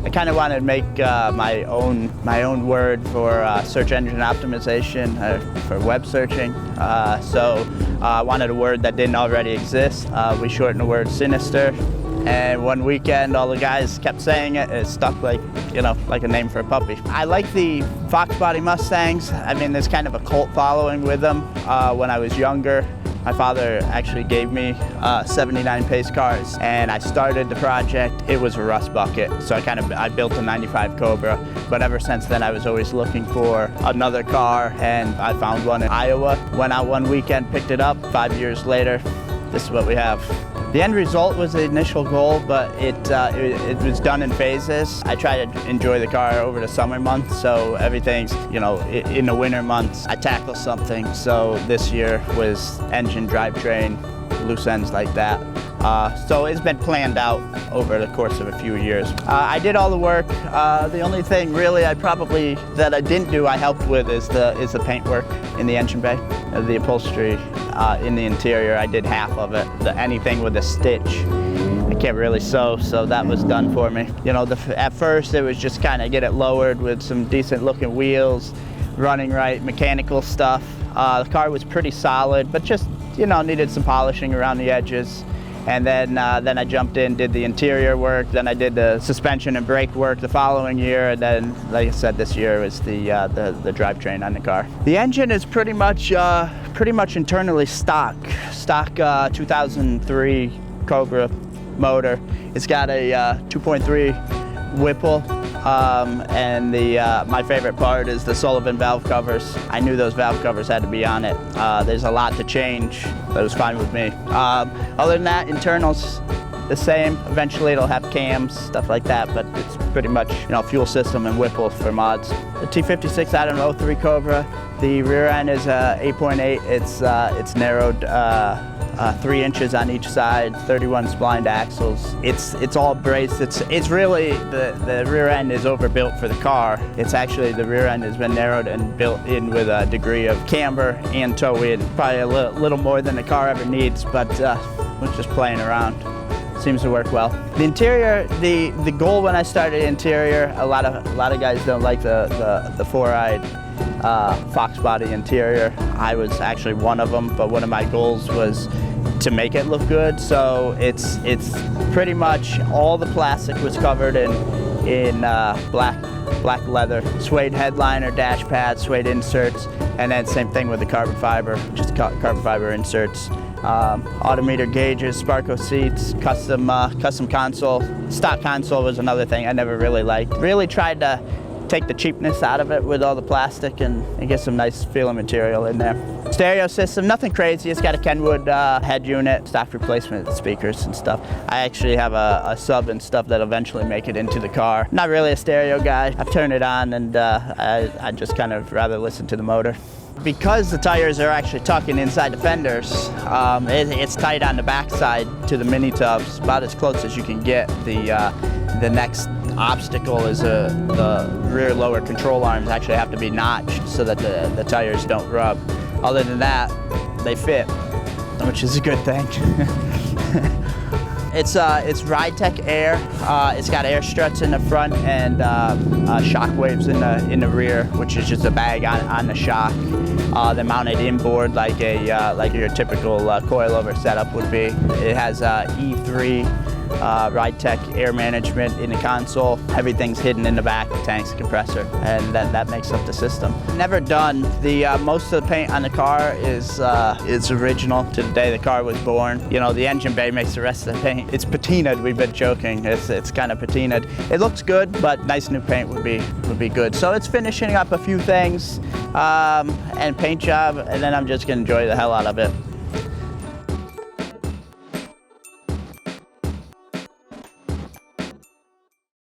I kind of wanted to make my own word for search engine optimization for web searching. So I wanted a word that didn't already exist. We shortened the word sinister, and one weekend all the guys kept saying it. It stuck like, you know, like a name for a puppy. I like the Fox Body Mustangs. I mean, there's kind of a cult following with them. When I was younger, my father actually gave me 79 Pace cars, and I started the project. It was a rust bucket, so I built a 95 Cobra, but ever since then I was always looking for another car, and I found one in Iowa. Went out one weekend, picked it up. 5 years later, this is what we have. The end result was the initial goal, but it was done in phases. I try to enjoy the car over the summer months, so everything's, you know, in the winter months, I tackle something. So this year was engine, drivetrain, loose ends like that. So it's been planned out over the course of a few years. I did all the work. The only thing really that I didn't do, I helped with is the paint work in the engine bay, the upholstery in the interior. I did half of it. Anything with a stitch, I can't really sew, so that was done for me. You know, at first it was just kind of get it lowered with some decent looking wheels, running right, mechanical stuff. The car was pretty solid, but just, you know, needed some polishing around the edges. And then I jumped in, did the interior work, then I did the suspension and brake work the following year, and then, like I said, this year was the drivetrain on the car. The engine is pretty much internally stock 2003 Cobra motor. It's got a 2.3 Whipple, and my favorite part is the Sullivan valve covers. I knew those valve covers had to be on it. There's a lot to change, but it was fine with me. Other than that, internals the same. Eventually it'll have cams, stuff like that, but it's pretty much, you know, fuel system and Whipple for mods. The T56 out of an 03 Cobra, the rear end is 8.8. It's narrowed 3 inches on each side, 31 splined axles. It's all braced. It's really, the rear end is overbuilt for the car. It's actually, the rear end has been narrowed and built in with a degree of camber and toe in. Probably a little more than the car ever needs, but we're just playing around. Seems to work well. The interior, the goal when I started interior, a lot of guys don't like the four-eyed Fox Body interior. I was actually one of them, but one of my goals was to make it look good. So it's pretty much all the plastic was covered in black leather, suede headliner, dash pads, suede inserts, and then same thing with the carbon fiber, just carbon fiber inserts. Autometer gauges, Sparco seats, custom console. Stock console was another thing I never really liked. Really tried to take the cheapness out of it with all the plastic and get some nice feeling material in there. Stereo system, nothing crazy. It's got a Kenwood head unit, stock replacement speakers and stuff. I actually have a sub and stuff that'll eventually make it into the car. Not really a stereo guy. I've turned it on, and I just kind of rather listen to the motor. Because the tires are actually tucking inside the fenders, it's tight on the backside to the mini tubs, about as close as you can get. The next obstacle is the rear lower control arms actually have to be notched so that the tires don't rub. Other than that, they fit, which is a good thing. It's RideTech Air. It's got air struts in the front and shock waves in the rear, which is just a bag on the shock. They're mounted inboard like your typical coilover setup would be. It has E3 RideTech air management in the console. Everything's hidden in the back, the tank's, the compressor, and that makes up the system. Never done. Most of the paint on the car is original to the day the car was born. You know, the engine bay makes the rest of the paint. It's patinaed, we've been joking. It's kind of patinaed. It looks good, but nice new paint would be good. So it's finishing up a few things and paint job, and then I'm just gonna enjoy the hell out of it.